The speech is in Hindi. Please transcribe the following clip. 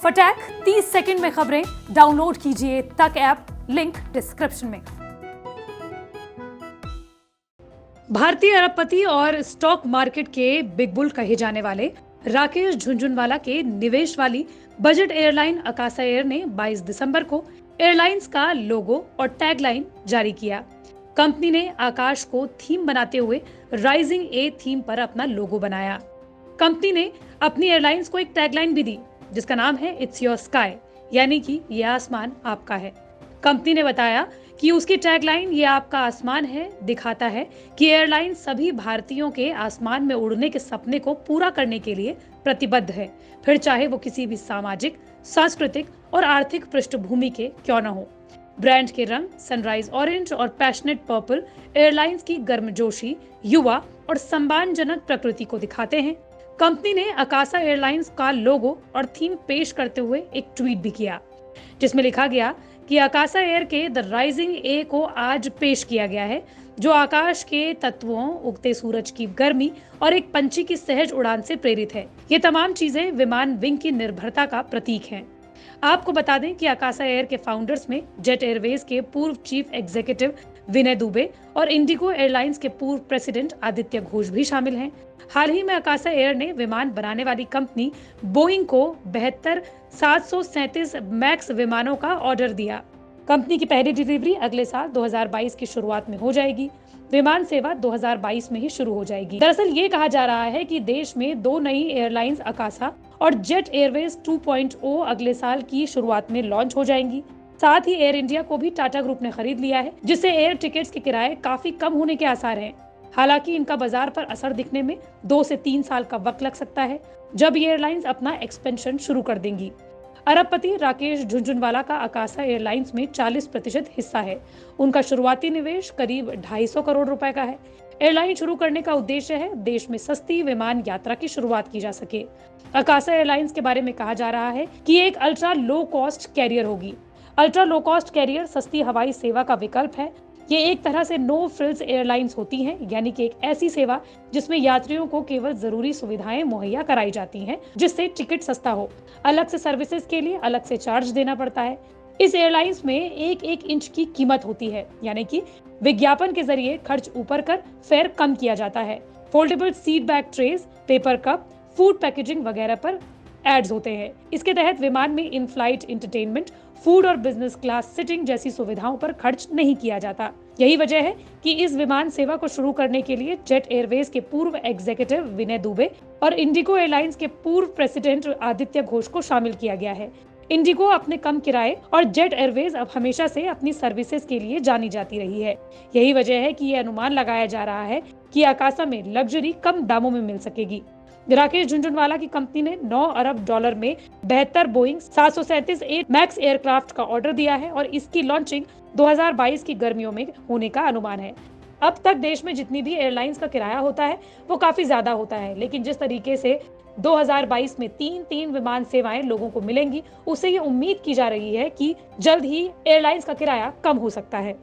फटाक 30 सेकंड में खबरें डाउनलोड कीजिए तक ऐप, लिंक डिस्क्रिप्शन में। भारतीय अरबपति और स्टॉक मार्केट के बिग बुल कहे जाने वाले राकेश झुनझुनवाला के निवेश वाली बजट एयरलाइन अकासा एयर ने 22 दिसंबर को एयरलाइंस का लोगो और टैगलाइन जारी किया। कंपनी ने आकाश को थीम बनाते हुए राइजिंग ए थीम पर अपना लोगो बनाया। कंपनी ने अपनी एयरलाइंस को एक टैगलाइन भी दी जिसका नाम है इट्स योर स्काई, यानी कि यह आसमान आपका है। कंपनी ने बताया कि उसकी टैगलाइन ये आपका आसमान है दिखाता है कि एयरलाइन सभी भारतीयों के आसमान में उड़ने के सपने को पूरा करने के लिए प्रतिबद्ध है, फिर चाहे वो किसी भी सामाजिक, सांस्कृतिक और आर्थिक पृष्ठभूमि के क्यों न हो। ब्रांड के रंग सनराइज ऑरेंज और पैशनेट पर्पल एयरलाइंस की गर्मजोशी, युवा और सम्मानजनक प्रकृति को दिखाते हैं। कंपनी ने अकासा एयरलाइंस का लोगो और थीम पेश करते हुए एक ट्वीट भी किया जिसमें लिखा गया कि अकासा एयर के द राइजिंग ए को आज पेश किया गया है, जो आकाश के तत्वों, उगते सूरज की गर्मी और एक पंछी की सहज उड़ान से प्रेरित है। ये तमाम चीजें विमान विंग की निर्भरता का प्रतीक हैं। आपको बता दें कि अकासा एयर के फाउंडर्स में जेट एयरवेज के पूर्व चीफ एग्जीक्यूटिव विनय दुबे और इंडिगो एयरलाइंस के पूर्व प्रेसिडेंट आदित्य घोष भी शामिल हैं। हाल ही में अकासा एयर ने विमान बनाने वाली कंपनी बोइंग को 72 737 मैक्स विमानों का ऑर्डर दिया। कंपनी की पहली डिलीवरी अगले साल 2022 की शुरुआत में हो जाएगी। विमान सेवा 2022 में ही शुरू हो जाएगी। दरअसल ये कहा जा रहा है कि देश में 2 नई एयरलाइंस अकासा और जेट एयरवेज 2.0 अगले साल की शुरुआत में लॉन्च हो जाएंगी। साथ ही एयर इंडिया को भी टाटा ग्रुप ने खरीद लिया है, जिससे एयर टिकट्स के किराए काफी कम होने के आसार हैं। हालांकि इनका बाजार पर असर दिखने में 2 से 3 साल का वक्त लग सकता है, जब ये एयरलाइंस अपना एक्सपेंशन शुरू कर देंगी। अरबपति राकेश झुनझुनवाला का अकासा एयरलाइंस में 40% हिस्सा है। उनका शुरुआती निवेश करीब 250 करोड़ रुपए का है। एयरलाइन शुरू करने का उद्देश्य है देश में सस्ती विमान यात्रा की शुरुआत की जा सके। अकासा एयरलाइंस के बारे में कहा जा रहा है कि एक अल्ट्रा लो कॉस्ट कैरियर होगी। अल्ट्रा लो कॉस्ट कैरियर सस्ती हवाई सेवा का विकल्प है। ये एक तरह से नो फ्रिल्स एयरलाइंस होती हैं, यानी कि एक ऐसी सेवा जिसमें यात्रियों को केवल जरूरी सुविधाएं मुहैया कराई जाती हैं, जिससे टिकट सस्ता हो। अलग से सर्विसेज के लिए अलग से चार्ज देना पड़ता है। इस एयरलाइंस में एक इंच की कीमत होती है, यानी कि विज्ञापन के जरिए खर्च ऊपर कर फेयर कम किया जाता है। Foldable seat back trays, paper cup, food packaging वगैरह पर एड्स होते हैं। इसके तहत विमान में इन फ्लाइट एंटरटेनमेंट, फूड और बिजनेस क्लास सीटिंग जैसी सुविधाओं पर खर्च नहीं किया जाता। यही वजह है कि इस विमान सेवा को शुरू करने के लिए जेट एयरवेज के पूर्व एग्जीक्यूटिव विनय दुबे और इंडिगो एयरलाइंस के पूर्व प्रेसिडेंट आदित्य घोष को शामिल किया गया है। इंडिगो अपने कम किराए और जेट एयरवेज अब हमेशा से अपनी सर्विसेज के लिए जानी जाती रही है। यही वजह है कि ये अनुमान लगाया जा रहा है कि अकासा में लग्जरी कम दामों में मिल सकेगी। राकेश झुनझुनवाला की कंपनी ने $9 अरब में 72 बोइंग 737 मैक्स एयरक्राफ्ट का ऑर्डर दिया है और इसकी लॉन्चिंग 2022 की गर्मियों में होने का अनुमान है। अब तक देश में जितनी भी एयरलाइंस का किराया होता है वो काफी ज्यादा होता है, लेकिन जिस तरीके से 2022 में 3 विमान सेवाएं लोगों को मिलेंगी, उससे ये उम्मीद की जा रही है कि जल्द ही एयरलाइंस का किराया कम हो सकता है।